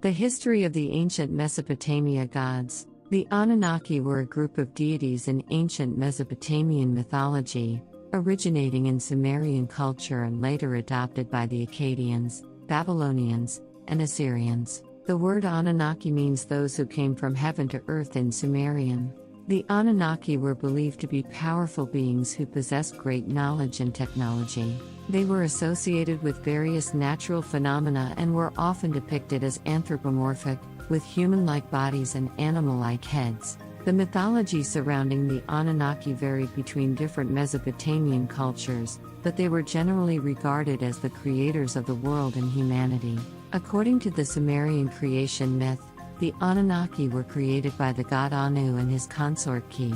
The history of the ancient Mesopotamia gods. The Anunnaki were a group of deities in ancient Mesopotamian mythology, originating in Sumerian culture and later adopted by the Akkadians, Babylonians, and Assyrians. The word Anunnaki means those who came from heaven to earth in Sumerian. The Anunnaki were believed to be powerful beings who possessed great knowledge and technology. They were associated with various natural phenomena and were often depicted as anthropomorphic, with human-like bodies and animal-like heads. The mythology surrounding the Anunnaki varied between different Mesopotamian cultures, but they were generally regarded as the creators of the world and humanity. According to the Sumerian creation myth, the Anunnaki were created by the god Anu and his consort Ki.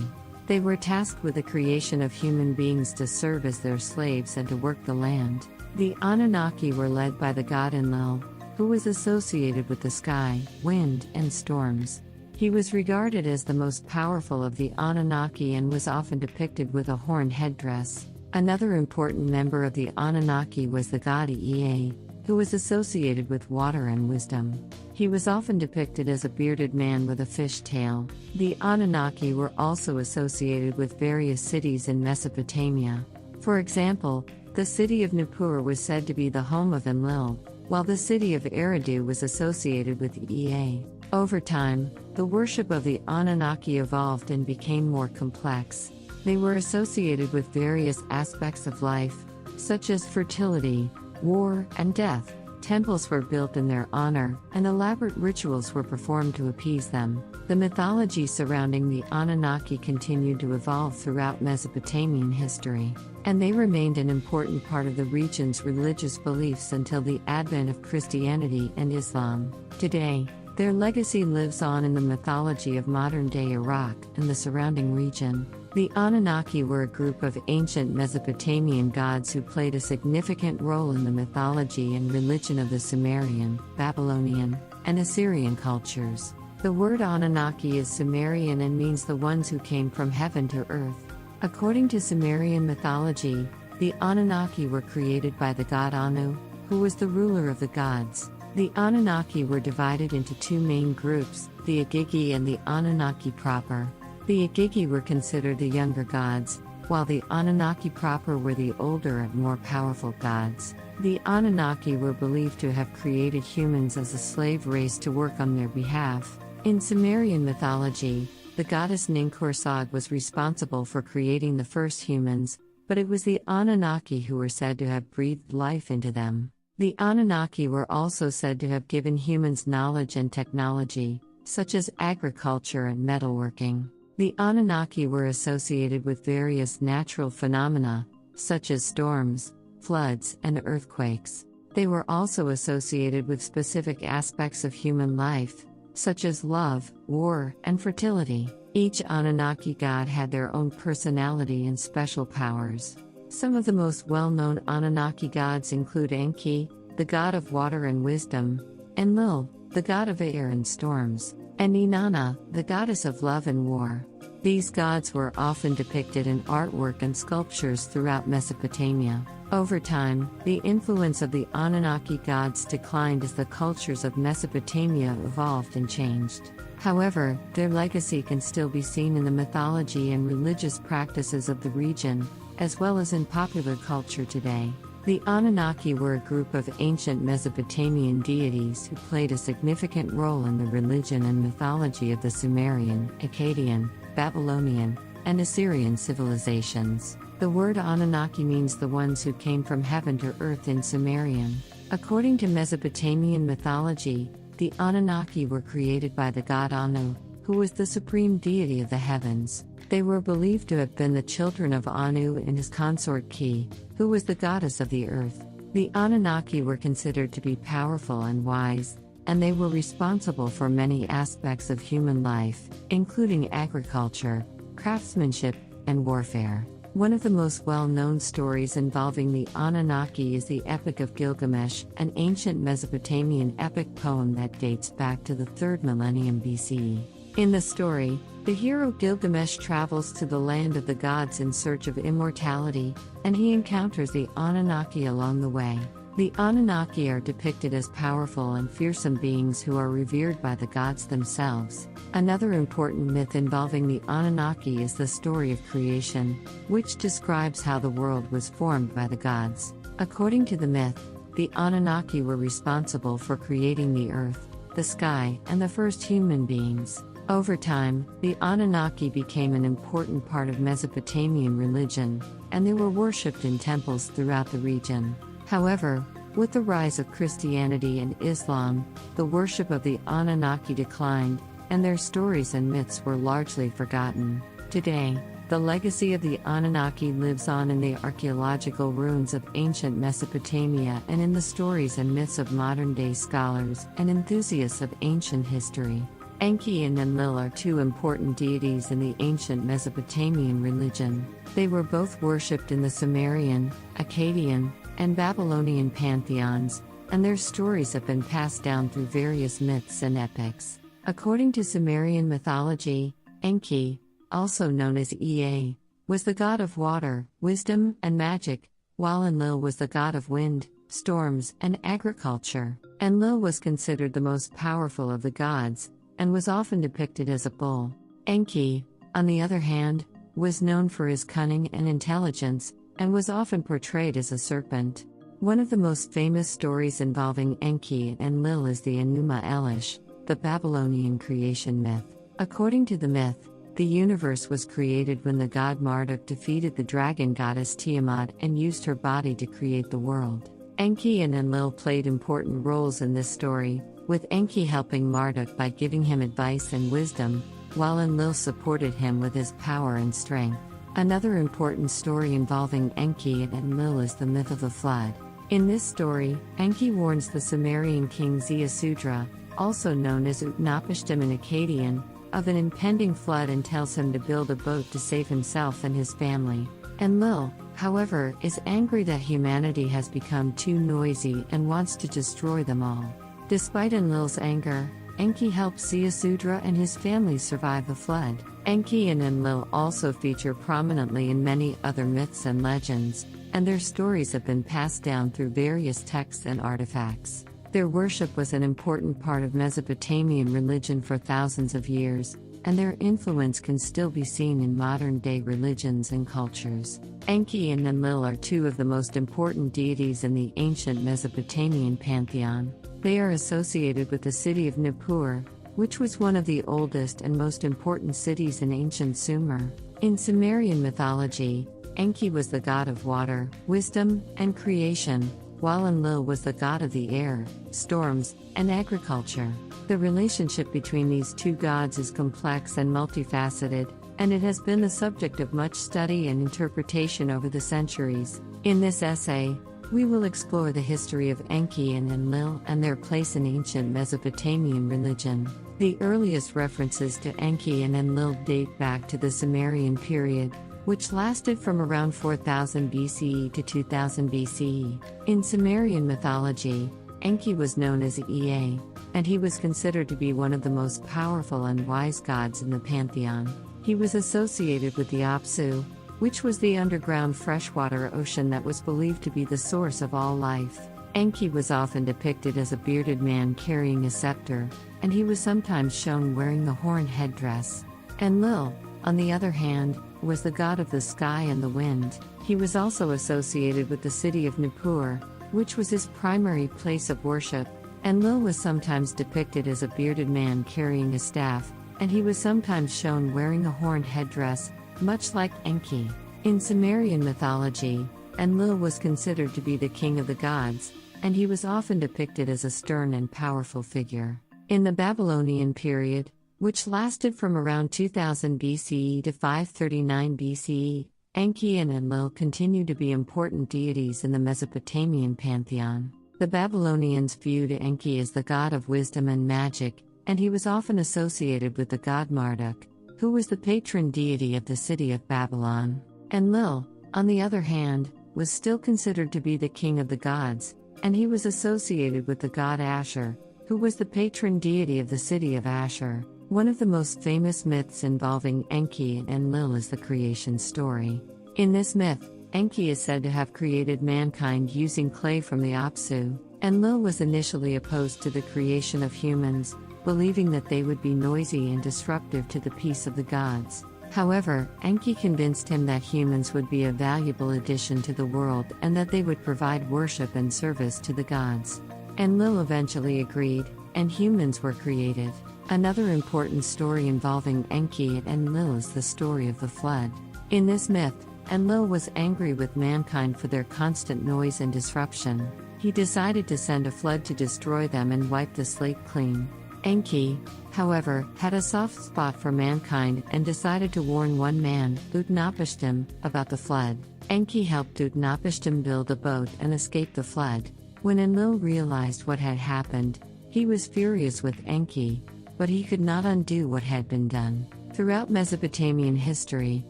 They were tasked with the creation of human beings to serve as their slaves and to work the land. The Anunnaki were led by the god Enlil, who was associated with the sky, wind, and storms. He was regarded as the most powerful of the Anunnaki and was often depicted with a horned headdress. Another important member of the Anunnaki was the god Ea, who was associated with water and wisdom. He was often depicted as a bearded man with a fish tail. The Anunnaki were also associated with various cities in Mesopotamia. For example, the city of Nippur was said to be the home of Enlil, while the city of Eridu was associated with Ea. Over time, the worship of the Anunnaki evolved and became more complex. They were associated with various aspects of life, such as fertility, war, and death. Temples were built in their honor, and elaborate rituals were performed to appease them. The mythology surrounding the Anunnaki continued to evolve throughout Mesopotamian history, and they remained an important part of the region's religious beliefs until the advent of Christianity and Islam. Today, their legacy lives on in the mythology of modern-day Iraq and the surrounding region. The Anunnaki were a group of ancient Mesopotamian gods who played a significant role in the mythology and religion of the Sumerian, Babylonian, and Assyrian cultures. The word Anunnaki is Sumerian and means the ones who came from heaven to earth. According to Sumerian mythology, the Anunnaki were created by the god Anu, who was the ruler of the gods. The Anunnaki were divided into two main groups, the Agigi and the Anunnaki proper. The Agigi were considered the younger gods, while the Anunnaki proper were the older and more powerful gods. The Anunnaki were believed to have created humans as a slave race to work on their behalf. In Sumerian mythology, the goddess Ninkursag was responsible for creating the first humans, but it was the Anunnaki who were said to have breathed life into them. The Anunnaki were also said to have given humans knowledge and technology, such as agriculture and metalworking. The Anunnaki were associated with various natural phenomena, such as storms, floods, and earthquakes. They were also associated with specific aspects of human life, such as love, war, and fertility. Each Anunnaki god had their own personality and special powers. Some of the most well-known Anunnaki gods include Enki, the god of water and wisdom, Enlil, the god of air and storms, and Inanna, the goddess of love and war. These gods were often depicted in artwork and sculptures throughout Mesopotamia. Over time, the influence of the Anunnaki gods declined as the cultures of Mesopotamia evolved and changed. However, their legacy can still be seen in the mythology and religious practices of the region, as well as in popular culture today. The Anunnaki were a group of ancient Mesopotamian deities who played a significant role in the religion and mythology of the Sumerian, Akkadian, Babylonian, and Assyrian civilizations. The word Anunnaki means the ones who came from heaven to earth in Sumerian. According to Mesopotamian mythology, the Anunnaki were created by the god Anu, who was the supreme deity of the heavens. They were believed to have been the children of Anu and his consort Ki, who was the goddess of the earth. The Anunnaki were considered to be powerful and wise, and they were responsible for many aspects of human life, including agriculture, craftsmanship, and warfare. One of the most well-known stories involving the Anunnaki is the Epic of Gilgamesh, an ancient Mesopotamian epic poem that dates back to the 3rd millennium BCE. In the story, the hero Gilgamesh travels to the land of the gods in search of immortality, and he encounters the Anunnaki along the way. The Anunnaki are depicted as powerful and fearsome beings who are revered by the gods themselves. Another important myth involving the Anunnaki is the story of creation, which describes how the world was formed by the gods. According to the myth, the Anunnaki were responsible for creating the earth, the sky, and the first human beings. Over time, the Anunnaki became an important part of Mesopotamian religion, and they were worshipped in temples throughout the region. However, with the rise of Christianity and Islam, the worship of the Anunnaki declined, and their stories and myths were largely forgotten. Today, the legacy of the Anunnaki lives on in the archaeological ruins of ancient Mesopotamia and in the stories and myths of modern-day scholars and enthusiasts of ancient history. Enki and Enlil are two important deities in the ancient Mesopotamian religion. They were both worshipped in the Sumerian, Akkadian, and Babylonian pantheons, and their stories have been passed down through various myths and epics. According to Sumerian mythology, Enki, also known as Ea, was the god of water, wisdom, and magic, while Enlil was the god of wind, storms, and agriculture. Enlil was considered the most powerful of the gods, and was often depicted as a bull. Enki, on the other hand, was known for his cunning and intelligence, and was often portrayed as a serpent. One of the most famous stories involving Enki and Enlil is the Enuma Elish, the Babylonian creation myth. According to the myth, the universe was created when the god Marduk defeated the dragon goddess Tiamat and used her body to create the world. Enki and Enlil played important roles in this story, with Enki helping Marduk by giving him advice and wisdom, while Enlil supported him with his power and strength. Another important story involving Enki and Enlil is the myth of the flood. In this story, Enki warns the Sumerian king Ziusudra, also known as Utnapishtim in Akkadian, of an impending flood and tells him to build a boat to save himself and his family. Enlil, however, is angry that humanity has become too noisy and wants to destroy them all. Despite Enlil's anger, Enki helps Ziusudra and his family survive the flood. Enki and Enlil also feature prominently in many other myths and legends, and their stories have been passed down through various texts and artifacts. Their worship was an important part of Mesopotamian religion for thousands of years, and their influence can still be seen in modern-day religions and cultures. Enki and Enlil are two of the most important deities in the ancient Mesopotamian pantheon. They are associated with the city of Nippur, which was one of the oldest and most important cities in ancient Sumer. In Sumerian mythology, Enki was the god of water, wisdom, and creation, while Enlil was the god of the air, storms, and agriculture. The relationship between these two gods is complex and multifaceted, and it has been the subject of much study and interpretation over the centuries. In this essay, we will explore the history of Enki and Enlil and their place in ancient Mesopotamian religion. The earliest references to Enki and Enlil date back to the Sumerian period, which lasted from around 4000 BCE to 2000 BCE. In Sumerian mythology, Enki was known as Ea, and he was considered to be one of the most powerful and wise gods in the pantheon. He was associated with the Apsu, which was the underground freshwater ocean that was believed to be the source of all life. Enki was often depicted as a bearded man carrying a scepter, and he was sometimes shown wearing the horn headdress. Enlil, on the other hand, was the god of the sky and the wind. He was also associated with the city of Nippur, which was his primary place of worship. Enlil was sometimes depicted as a bearded man carrying a staff, and he was sometimes shown wearing a horned headdress, much like Enki. In Sumerian mythology, Enlil was considered to be the king of the gods, and he was often depicted as a stern and powerful figure. In the Babylonian period, which lasted from around 2000 BCE to 539 BCE, Enki and Enlil continued to be important deities in the Mesopotamian pantheon. The Babylonians viewed Enki as the god of wisdom and magic, and he was often associated with the god Marduk, who was the patron deity of the city of Babylon. Enlil, on the other hand, was still considered to be the king of the gods, and he was associated with the god Ashur, who was the patron deity of the city of Ashur. One of the most famous myths involving Enki and Enlil is the creation story. In this myth, Enki is said to have created mankind using clay from the Apsu, Enlil was initially opposed to the creation of humans, believing that they would be noisy and disruptive to the peace of the gods. However, Enki convinced him that humans would be a valuable addition to the world and that they would provide worship and service to the gods. Enlil eventually agreed, and humans were created. Another important story involving Enki and Enlil is the story of the flood. In this myth, Enlil was angry with mankind for their constant noise and disruption. He decided to send a flood to destroy them and wipe the slate clean. Enki, however, had a soft spot for mankind and decided to warn one man, Utnapishtim, about the flood. Enki helped Utnapishtim build a boat and escape the flood. When Enlil realized what had happened, he was furious with Enki, but he could not undo what had been done. Throughout Mesopotamian history,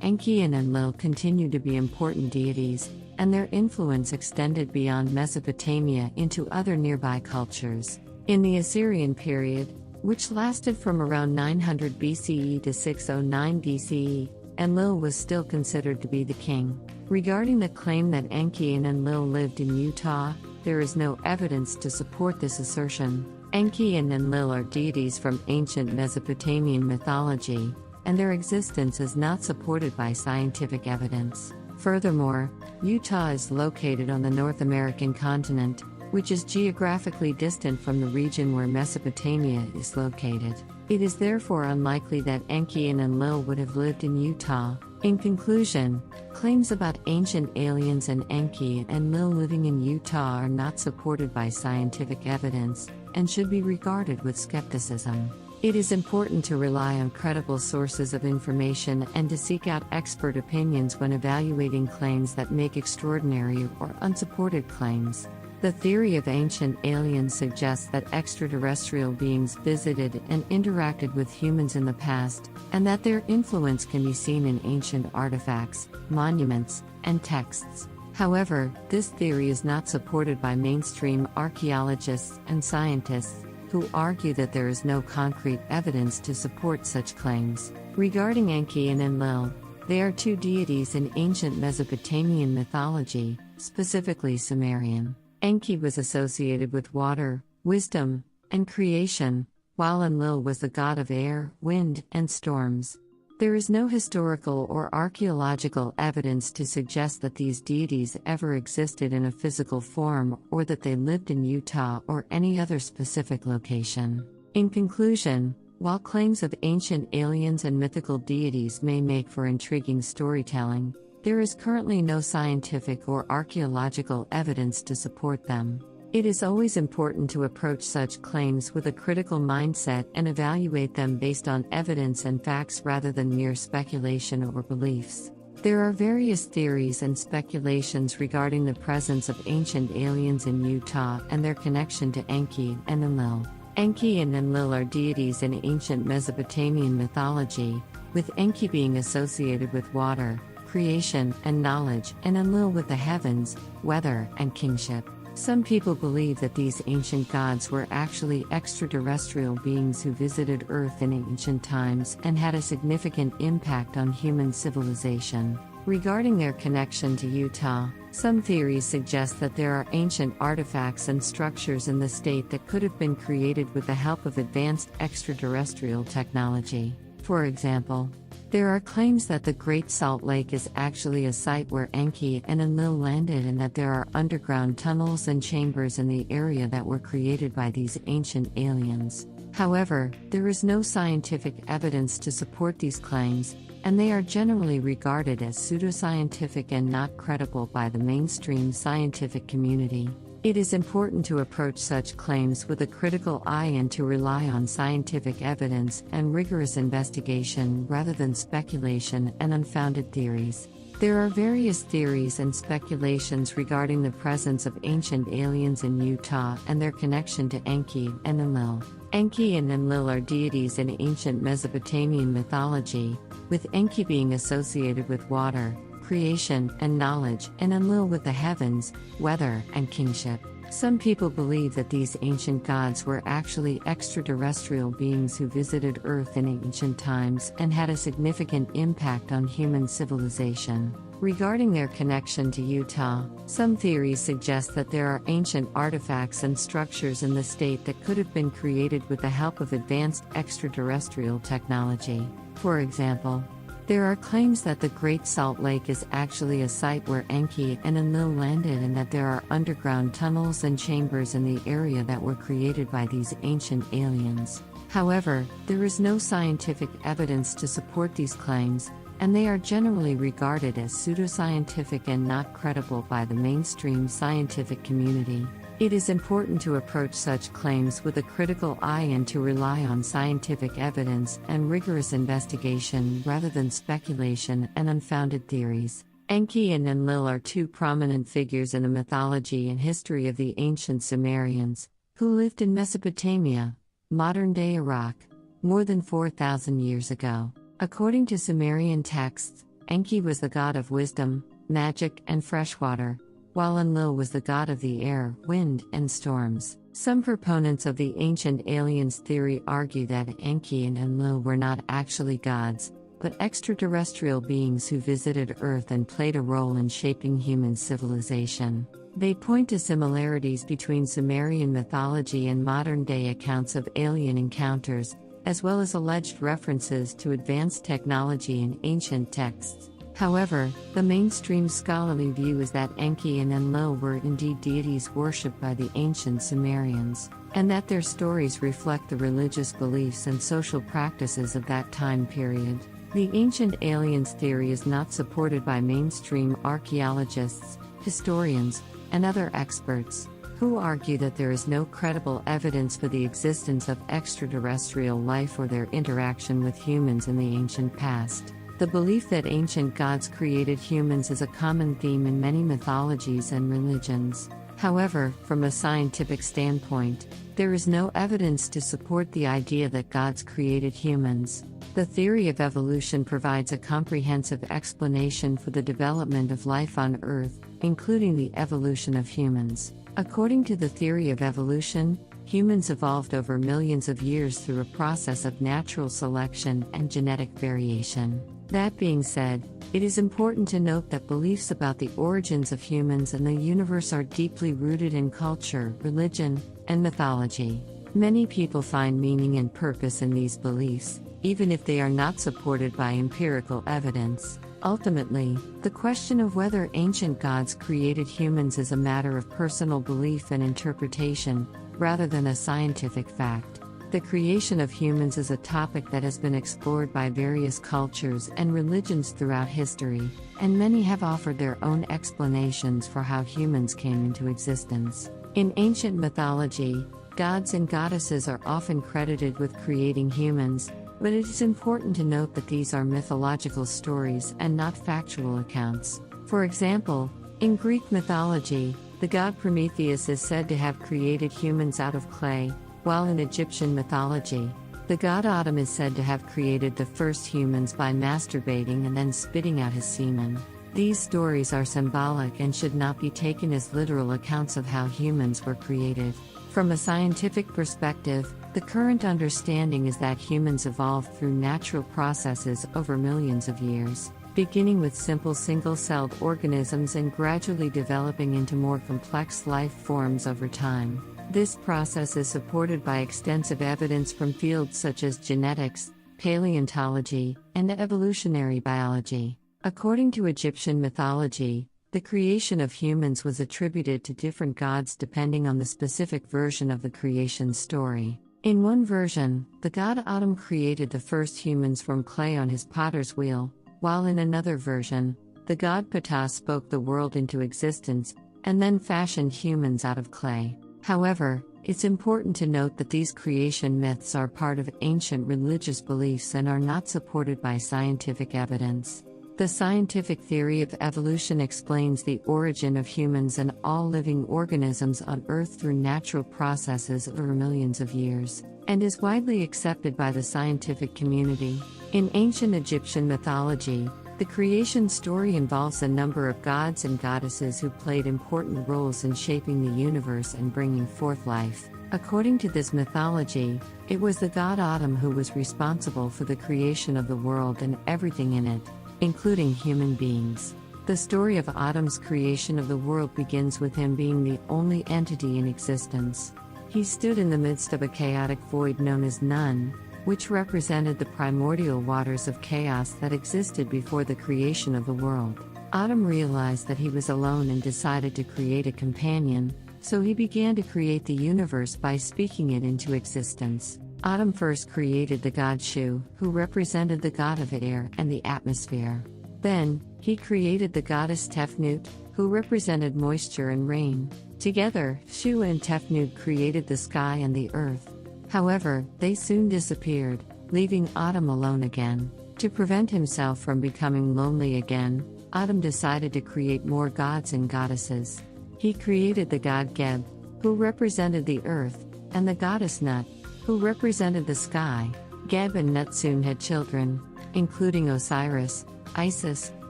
Enki and Enlil continued to be important deities, and their influence extended beyond Mesopotamia into other nearby cultures. In the Assyrian period, which lasted from around 900 BCE to 609 BCE, Enlil was still considered to be the king. Regarding the claim that Enki and Enlil lived in Utah, there is no evidence to support this assertion. Enki and Enlil are deities from ancient Mesopotamian mythology, and their existence is not supported by scientific evidence. Furthermore, Utah is located on the North American continent, which is geographically distant from the region where Mesopotamia is located. It is therefore unlikely that Enki and Enlil would have lived in Utah. In conclusion, claims about ancient aliens and Enki and Enlil living in Utah are not supported by scientific evidence, and should be regarded with skepticism. It is important to rely on credible sources of information and to seek out expert opinions when evaluating claims that make extraordinary or unsupported claims. The theory of ancient aliens suggests that extraterrestrial beings visited and interacted with humans in the past, and that their influence can be seen in ancient artifacts, monuments, and texts. However, this theory is not supported by mainstream archaeologists and scientists, who argue that there is no concrete evidence to support such claims. Regarding Enki and Enlil, they are two deities in ancient Mesopotamian mythology, specifically Sumerian. Enki was associated with water, wisdom, and creation, while Enlil was the god of air, wind, and storms. There is no historical or archaeological evidence to suggest that these deities ever existed in a physical form or that they lived in Utah or any other specific location. In conclusion, while claims of ancient aliens and mythical deities may make for intriguing storytelling, there is currently no scientific or archaeological evidence to support them. It is always important to approach such claims with a critical mindset and evaluate them based on evidence and facts rather than mere speculation or beliefs. There are various theories and speculations regarding the presence of ancient aliens in Utah and their connection to Enki and Enlil. Enki and Enlil are deities in ancient Mesopotamian mythology, with Enki being associated with water, creation, and knowledge, and Enlil with the heavens, weather, and kingship. Some people believe that these ancient gods were actually extraterrestrial beings who visited Earth in ancient times and had a significant impact on human civilization. Regarding their connection to Utah, some theories suggest that there are ancient artifacts and structures in the state that could have been created with the help of advanced extraterrestrial technology. For example, there are claims that the Great Salt Lake is actually a site where Enki and Enlil landed and that there are underground tunnels and chambers in the area that were created by these ancient aliens. However, there is no scientific evidence to support these claims, and they are generally regarded as pseudoscientific and not credible by the mainstream scientific community. It is important to approach such claims with a critical eye and to rely on scientific evidence and rigorous investigation rather than speculation and unfounded theories. There are various theories and speculations regarding the presence of ancient aliens in Utah and their connection to Enki and Enlil. Enki and Enlil are deities in ancient Mesopotamian mythology, with Enki being associated with water, creation, and knowledge, and Enlil with the heavens, weather, and kingship. Some people believe that these ancient gods were actually extraterrestrial beings who visited Earth in ancient times and had a significant impact on human civilization. Regarding their connection to Utah, some theories suggest that there are ancient artifacts and structures in the state that could have been created with the help of advanced extraterrestrial technology. For example, there are claims that the Great Salt Lake is actually a site where Enki and Enlil landed, and that there are underground tunnels and chambers in the area that were created by these ancient aliens. However, there is no scientific evidence to support these claims, and they are generally regarded as pseudoscientific and not credible by the mainstream scientific community. It is important to approach such claims with a critical eye and to rely on scientific evidence and rigorous investigation rather than speculation and unfounded theories. Enki and Enlil are two prominent figures in the mythology and history of the ancient Sumerians, who lived in Mesopotamia, modern-day Iraq, more than 4,000 years ago. According to Sumerian texts, Enki was the god of wisdom, magic, and freshwater, while Enlil was the god of the air, wind, and storms. Some proponents of the ancient aliens theory argue that Enki and Enlil were not actually gods, but extraterrestrial beings who visited Earth and played a role in shaping human civilization. They point to similarities between Sumerian mythology and modern-day accounts of alien encounters, as well as alleged references to advanced technology in ancient texts. However, the mainstream scholarly view is that Enki and Enlil were indeed deities worshipped by the ancient Sumerians, and that their stories reflect the religious beliefs and social practices of that time period. The ancient aliens theory is not supported by mainstream archaeologists, historians, and other experts, who argue that there is no credible evidence for the existence of extraterrestrial life or their interaction with humans in the ancient past. The belief that ancient gods created humans is a common theme in many mythologies and religions. However, from a scientific standpoint, there is no evidence to support the idea that gods created humans. The theory of evolution provides a comprehensive explanation for the development of life on Earth, including the evolution of humans. According to the theory of evolution, humans evolved over millions of years through a process of natural selection and genetic variation. That being said, it is important to note that beliefs about the origins of humans and the universe are deeply rooted in culture, religion, and mythology. Many people find meaning and purpose in these beliefs, even if they are not supported by empirical evidence. Ultimately, the question of whether ancient gods created humans is a matter of personal belief and interpretation, rather than a scientific fact. The creation of humans is a topic that has been explored by various cultures and religions throughout history, and many have offered their own explanations for how humans came into existence. In ancient mythology, gods and goddesses are often credited with creating humans, but it is important to note that these are mythological stories and not factual accounts. For example, in Greek mythology, the god Prometheus is said to have created humans out of clay, while in Egyptian mythology, the god Atum is said to have created the first humans by masturbating and then spitting out his semen. These stories are symbolic and should not be taken as literal accounts of how humans were created. From a scientific perspective, the current understanding is that humans evolved through natural processes over millions of years, beginning with simple single-celled organisms and gradually developing into more complex life forms over time. This process is supported by extensive evidence from fields such as genetics, paleontology, and evolutionary biology. According to Egyptian mythology, the creation of humans was attributed to different gods depending on the specific version of the creation story. In one version, the god Atum created the first humans from clay on his potter's wheel, while in another version, the god Ptah spoke the world into existence, and then fashioned humans out of clay. However, it's important to note that these creation myths are part of ancient religious beliefs and are not supported by scientific evidence. The scientific theory of evolution explains the origin of humans and all living organisms on Earth through natural processes over millions of years, and is widely accepted by the scientific community. In ancient Egyptian mythology, the creation story involves a number of gods and goddesses who played important roles in shaping the universe and bringing forth life. According to this mythology, it was the god Atum who was responsible for the creation of the world and everything in it, including human beings. The story of Adam's creation of the world begins with him being the only entity in existence. He stood in the midst of a chaotic void known as None, which represented the primordial waters of chaos that existed before the creation of the world. Adam realized that he was alone and decided to create a companion, so he began to create the universe by speaking it into existence. Adam first created the god Shu, who represented the god of air and the atmosphere. Then, he created the goddess Tefnut, who represented moisture and rain. Together, Shu and Tefnut created the sky and the earth. However, they soon disappeared, leaving Adam alone again. To prevent himself from becoming lonely again, Adam decided to create more gods and goddesses. He created the god Geb, who represented the earth, and the goddess Nut, who represented the sky. Geb and Nut soon had children, including Osiris, Isis,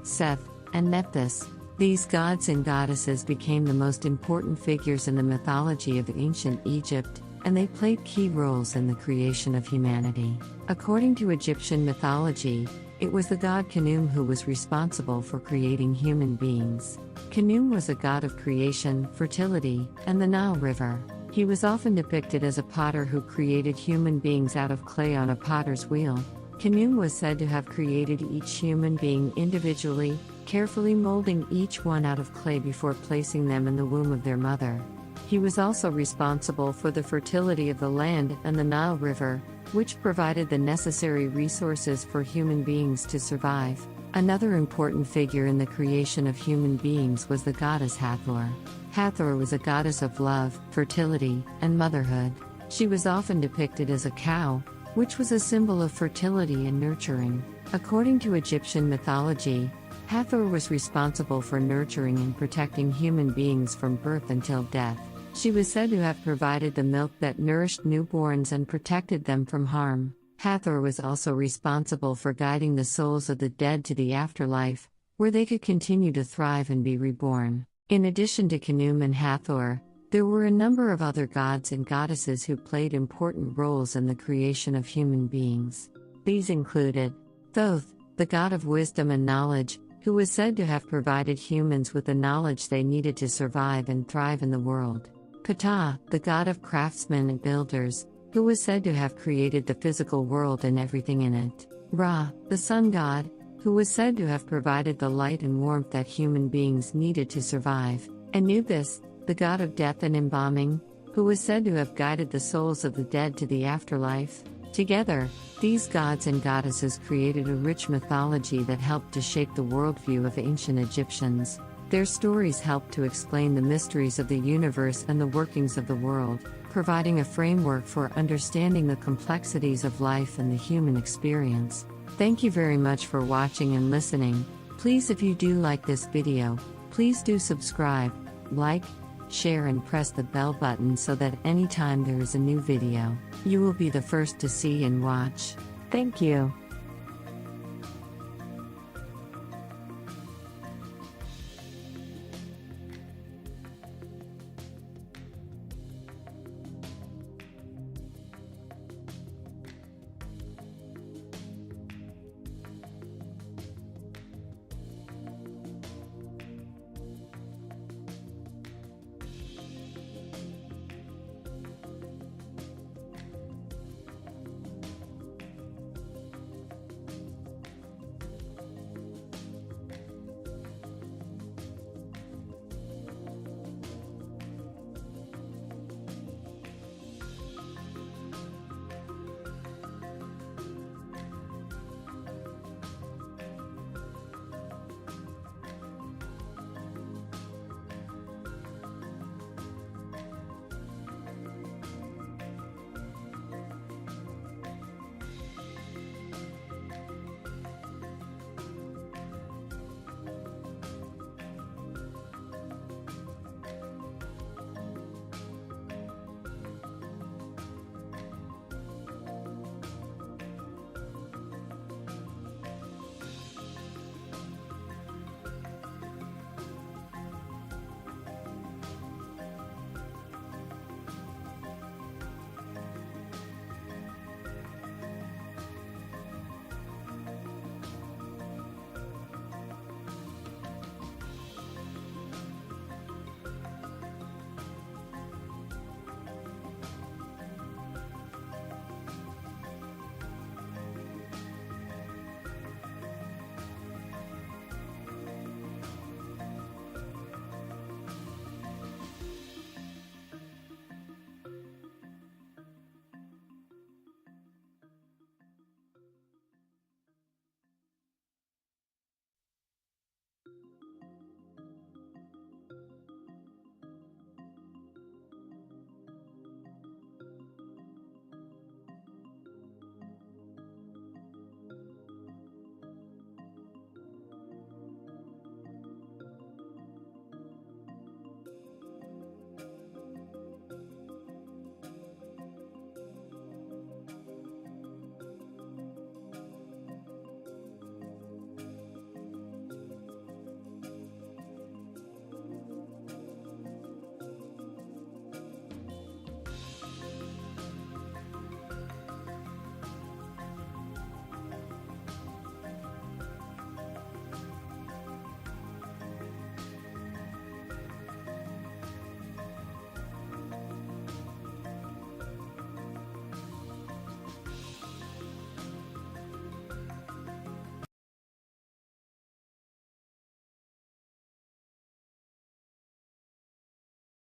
Seth, and Nephthys. These gods and goddesses became the most important figures in the mythology of ancient Egypt, and they played key roles in the creation of humanity. According to Egyptian mythology, it was the god Khnum who was responsible for creating human beings. Khnum was a god of creation, fertility, and the Nile River. He was often depicted as a potter who created human beings out of clay on a potter's wheel. Khnum was said to have created each human being individually, carefully molding each one out of clay before placing them in the womb of their mother. He was also responsible for the fertility of the land and the Nile River, which provided the necessary resources for human beings to survive. Another important figure in the creation of human beings was the goddess Hathor. Hathor was a goddess of love, fertility, and motherhood. She was often depicted as a cow, which was a symbol of fertility and nurturing. According to Egyptian mythology, Hathor was responsible for nurturing and protecting human beings from birth until death. She was said to have provided the milk that nourished newborns and protected them from harm. Hathor was also responsible for guiding the souls of the dead to the afterlife, where they could continue to thrive and be reborn. In addition to Khnum and Hathor, there were a number of other gods and goddesses who played important roles in the creation of human beings. These included Thoth, the god of wisdom and knowledge, who was said to have provided humans with the knowledge they needed to survive and thrive in the world. Ptah, the god of craftsmen and builders, who was said to have created the physical world and everything in it. Ra, the sun god, who was said to have provided the light and warmth that human beings needed to survive. Anubis, the god of death and embalming, who was said to have guided the souls of the dead to the afterlife. Together, these gods and goddesses created a rich mythology that helped to shape the worldview of ancient Egyptians. Their stories helped to explain the mysteries of the universe and the workings of the world, providing a framework for understanding the complexities of life and the human experience. Thank you very much for watching and listening. Please, if you do like this video, please do subscribe, like, share and press the bell button so that anytime there is a new video, you will be the first to see and watch. Thank you.